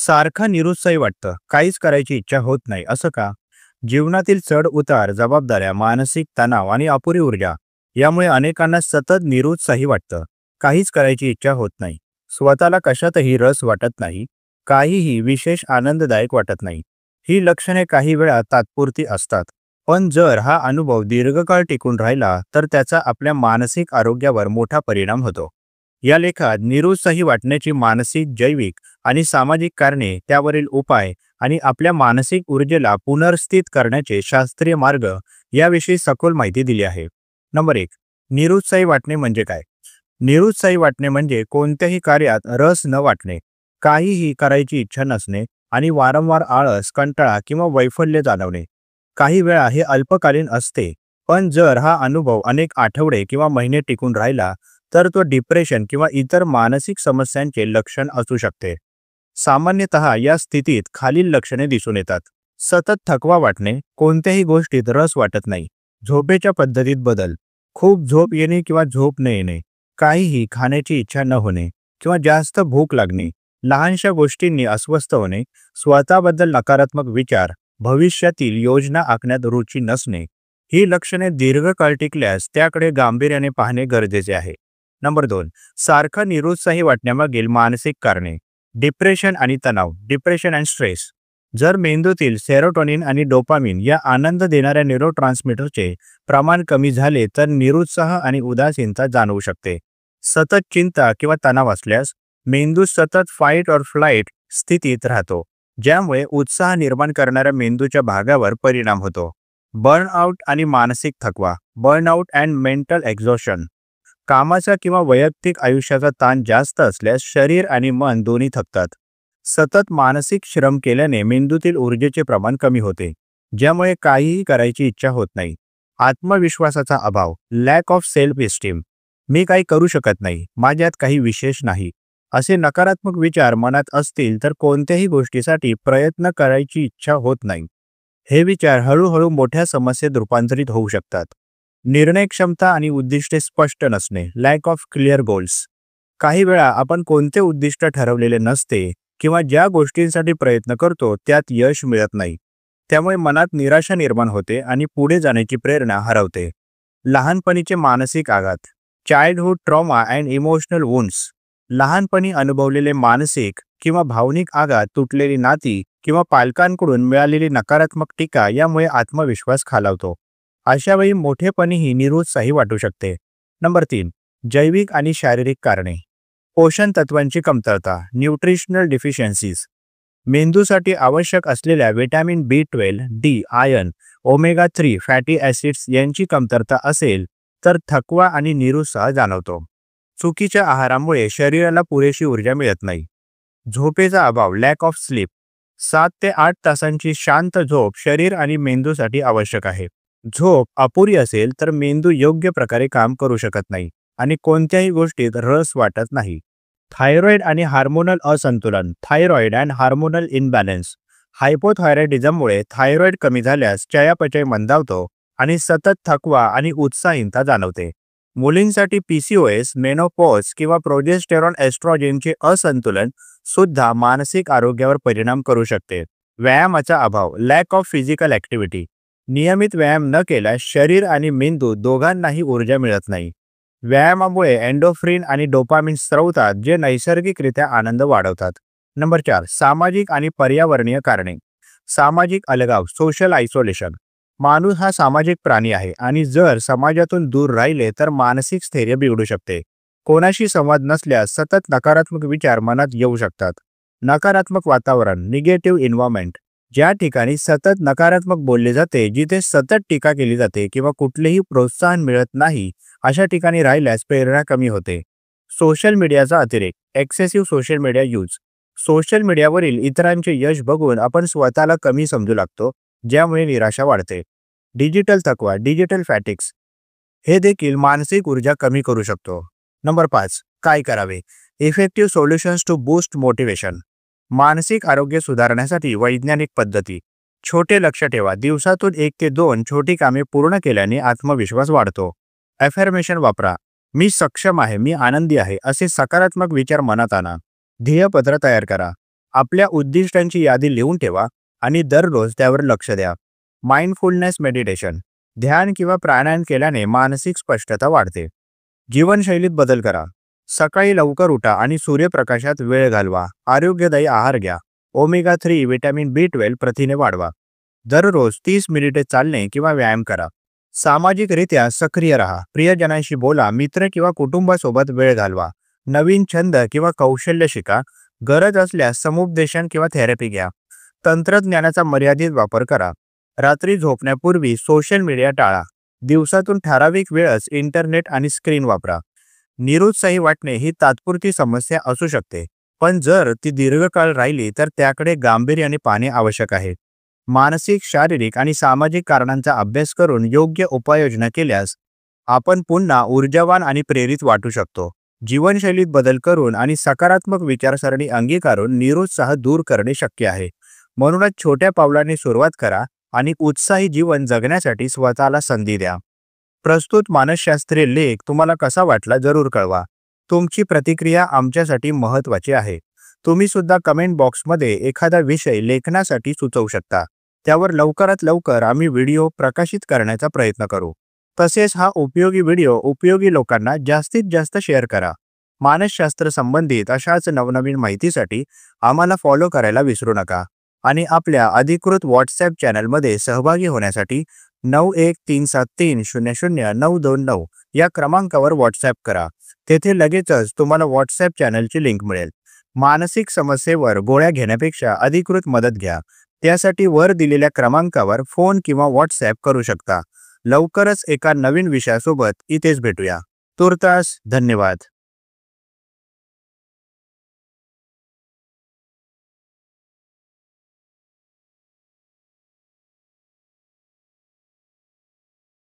सारखं निरुत्साही वाटतं, काहीच करायची इच्छा होत नाही, असं का? जीवनातील चढ-उतार, जबाबदाऱ्या, मानसिक तणाव आणि अपुरी ऊर्जा यामुळे अनेकांना सतत निरुत्साही वाटतं. काहीच करायची इच्छा होत नाही. स्वतःला कशातही रस वाटत नाही. काहीही विशेष आनंददायक वाटत नाही. ही लक्षणे काही वेळा तात्पुरती असतात. पण जर हा अनुभव दीर्घकाळ टिकून राहिला, तर त्याचा आपल्या मानसिक आरोग्यावर मोठा परिणाम होतो. या लेखात निरुत्साही वाटण्याची मानसिक, जैविक आणि सामाजिक कारणे, त्यावरील उपाय आणि आपल्या मानसिक ऊर्जेला पुनर्स्थित करण्याचे शास्त्रीय मार्ग याविषयी सखोल माहिती दिली आहे. नंबर 1. निरुत्साही वाटणे म्हणजे काय? निरुत्साही वाटणे म्हणजे कोणत्याही कार्यात रस न वाटणे, काहीही करायची इच्छा नसणे आणि वारंवार आळस, कंटाळा किंवा वैफल्य जाणवणे. काही वेळा हे अल्पकालीन असते, पण जर हा अनुभव अनेक आठवडे किंवा महिने टिकून राहिला, तर तो डिप्रेशन किंवा इतर मानसिक समस्यांचे लक्षण असू शकते. सामान्यतः या स्थितीत खालील लक्षणे दिसून येतात. सतत थकवा वाटणे, कोणत्याही गोष्टीत रस वाटत नाही, झोपेच्या पद्धतीत बदल, खूप झोप येणे किंवा झोप न येणे, काहीही खाण्याची इच्छा न होणे किंवा जास्त भूक लागणे, लहानशा गोष्टींनी अस्वस्थ होणे, स्वतःबद्दल नकारात्मक विचार, भविष्यातील योजना आखण्यात रुची नसणे. ही लक्षणे दीर्घकाळ टिकल्यास त्याकडे गांभीर्याने पाहणे गरजेचे आहे. नंबर 2. सारखं निरुत्साही वाटण्यामागील मानसिक कारणे. डिप्रेशन आणि तणाव, डिप्रेशन अँड स्ट्रेस. जर मेंदूतील सेरोटोनिन आणि डोपामिन या आनंद देणाऱ्या न्यूरोट्रान्समीटरचे प्रमाण कमी झाले, तर निरुत्साह आणि उदासीनता जाणवू शकते. सतत चिंता किंवा तणाव असल्यास मेंदू सतत फाईट ऑर फ्लाईट स्थितीत राहतो, ज्यामुळे उत्साह निर्माण करणाऱ्या मेंदूच्या भागावर परिणाम होतो. बर्नआउट आणि मानसिक थकवा, बर्नआउट अँड मेंटल एक्झॉशन. कामाचा किंवा वैयक्तिक आयुष्याचा ताण जास्त असल्यास शरीर आणि मन दोन्ही थकतात. सतत मानसिक श्रम केल्याने मेंदूतील ऊर्जेचे प्रमाण कमी होते, ज्यामुळे काहीही करायची इच्छा होत नाही. आत्मविश्वासाचा अभाव, लॅक ऑफ सेल्फ इस्टीम. मी काही करू शकत नाही, माझ्यात काही विशेष नाही, असे नकारात्मक विचार मनात असतील तर कोणत्याही गोष्टीसाठी प्रयत्न करायची इच्छा होत नाही. हे विचार हळूहळू मोठ्या समस्येत रूपांतरित होऊ शकतात. निर्णय क्षमता आणि उद्दिष्टे स्पष्ट नसणे, लॅक ऑफ क्लिअर गोल्स. काही वेळा आपण कोणते उद्दिष्ट ठरवलेले नसते किंवा ज्या गोष्टींसाठी प्रयत्न करतो त्यात यश मिळत नाही. त्यामुळे मनात निराशा निर्माण होते आणि पुढे जाण्याची प्रेरणा हरवते. लहानपणीचे मानसिक आघात, childhood trauma and emotional wounds. लहानपणी अनुभवलेले मानसिक किंवा भावनिक आघात, तुटलेली नाती किंवा पालकांकडून मिळालेली नकारात्मक टीका यामुळे आत्मविश्वास खालावतो. अशा वेळी मोठेपणीही निरुत्साही वाटू शकते. नंबर 3. जैविक आणि शारीरिक कारणे. पोषण तत्वांची कमतरता, न्यूट्रिशनल डिफिशियन्सीज. मेंदूसाठी आवश्यक असलेल्या vitamin B12, D, iron, omega 3 fatty acids यांची कमतरता असेल तर थकवा आणि निरुत्साह जाणवतो. चुकीच्या आहारामुळे शरीराला पुरेशी ऊर्जा मिळत नाही. झोपेचा अभाव, लॅक ऑफ स्लीप. 7 ते 8 तासांची शांत झोप शरीर आणि मेंदूसाठी आवश्यक आहे. झोप अपुरी असेल तर मेंदू योग्य प्रकारे काम करू शकत नाही आणि कोणत्याही गोष्टीत रस वाटत नाही. थायरॉइड आणि हार्मोनल असंतुलन, थायरॉइड अँड हार्मोनल इनबॅलन्स. हायपोथायरॉइडिझममुळे थायरॉइड कमी झाल्यास चयापचय मंदावतो आणि सतत थकवा आणि उत्साहीनता जाणवते. मुलींसाठी PCOS, मेनोपॉज किंवा प्रोजेस्टेरॉन एस्ट्रोजेनचे असंतुलन सुद्धा मानसिक आरोग्यावर परिणाम करू शकते. व्यायामाचा अभाव, लॅक ऑफ फिजिकल ॲक्टिव्हिटी. नियमित व्यायाम न केल्यास शरीर आणि मेंदू दोघांनाही ऊर्जा मिळत नाही. व्यायामामुळे एंडोफ्रिन आणि डोपामिन स्रवतात, जे नैसर्गिकरित्या आनंद वाढवतात. नंबर 4. सामाजिक आणि पर्यावरणीय कारणे. सामाजिक अलगाव, सोशल आयसोलेशन. माणूस हा सामाजिक प्राणी आहे आणि जर समाजातून दूर राहिले तर मानसिक स्थैर्य बिघडू शकते. कोणाशी संवाद नसल्यास सतत नकारात्मक विचार मनात येऊ शकतात. नकारात्मक वातावरण, निगेटिव्ह एन्व्हायरमेंट. ज्या ठिकाणी सतत नकारात्मक बोलले जाते, जिथे सतत टीका केली जाते किंवा कुठलेही प्रोत्साहन मिळत नाही, अशा ठिकाणी राहिल्यास प्रेरणा कमी होते. सोशल मीडियाचा अतिरेक, excessive social media use. Social मीडियावरील इतरांचे यश बघून आपण स्वतःला कमी समजू लागतो, ज्यामुळे निराशा वाढते. डिजिटल थकवा, डिजिटल फॅटिक्स. हे देखील मानसिक ऊर्जा कमी करू शकतो. नंबर 5. काय करावे? Effective solutions to boost motivation. मानसिक आरोग्य सुधारण्यासाठी वैज्ञानिक पद्धती. छोटे लक्ष ठेवा, दिवसातून 1 ते 2 छोटी कामे पूर्ण केल्याने आत्मविश्वास वाढतो. अफर्मेशन वापरा, मी सक्षम आहे, मी आनंदी आहे, असे सकारात्मक विचार मनात आणा. ध्येयपत्र तयार करा. आपल्या उद्दिष्टांची यादी लिहून ठेवा आणि दररोज त्यावर लक्ष द्या. माइंडफुलनेस मेडिटेशन, ध्यान किंवा प्राणायाम केल्याने मानसिक स्पष्टता वाढते. जीवनशैलीत बदल करा. सकाळी लवकर उठा आणि सूर्यप्रकाशात वेळ घालवा. आरोग्यदायी आहार घ्या. ओमेगा 3 विटॅमिन B12 प्रथिने वाढवा. दररोज 30 मिनिटे चालणे किंवा व्यायाम करा. सामाजिकरित्या सक्रिय राहा. प्रियजनांशी बोला. मित्र किंवा कुटुंबासोबत वेळ घालवा. नवीन छंद किंवा कौशल्य शिका. गरज असल्यास समुपदेशन किंवा थेरपी घ्या. तंत्रज्ञानाचा मर्यादित वापर करा. रात्री झोपण्यापूर्वी सोशल मीडिया टाळा. दिवसातून ठराविक वेळच इंटरनेट आणि स्क्रीन वापरा. निरुत्साही वाटणे ही तात्पुरती समस्या असू शकते, पण जर ती दीर्घकाळ राहिली तर त्याकडे गांभीर्याने पाहणे आवश्यक आहे. मानसिक, शारीरिक आणि सामाजिक कारणांचा अभ्यास करून योग्य उपाययोजना केल्यास आपण पुन्हा ऊर्जावान आणि प्रेरित वाटू शकतो. जीवनशैलीत बदल करून आणि सकारात्मक विचारसरणी अंगीकारून निरुत्साह दूर करणे शक्य आहे. म्हणूनच छोट्या पावलांनी सुरुवात करा आणि उत्साही जीवन जगण्यासाठी स्वतःला संधी द्या. प्रस्तुत मानसशास्त्रीय लेख तुम्हाला कसा वाटला जरूर कळवा. तुमची प्रतिक्रिया आमच्यासाठी महत्त्वाची आहे. तुम्ही सुद्धा कमेंट बॉक्समध्ये एखादा विषय लेखनासाठी सुचवू शकता. त्यावर लवकरात लवकर आम्ही व्हिडिओ प्रकाशित करण्याचा प्रयत्न करू. तसेच हा उपयोगी व्हिडिओ उपयोगी लोकांना जास्तीत जास्त शेअर करा. मानसशास्त्र संबंधित अशाच नवनवीन माहितीसाठी आम्हाला फॉलो करायला विसरू नका. आणि आपल्या अधिकृत व्हॉट्सॲप चॅनलमध्ये सहभागी होण्यासाठी 9137300929 या क्रमांकावर व्हॉट्सॲप करा. तेथे लगेचच तुम्हाला व्हॉट्सॲप चॅनलची लिंक मिळेल. मानसिक समस्येवर गोळ्या घेण्यापेक्षा अधिकृत मदत घ्या. त्यासाठी वर दिलेल्या क्रमांकावर फोन किंवा व्हॉट्सॲप करू शकता. लवकरच एका नवीन विषयासोबत इथेच भेटूया. तूर्तास धन्यवाद.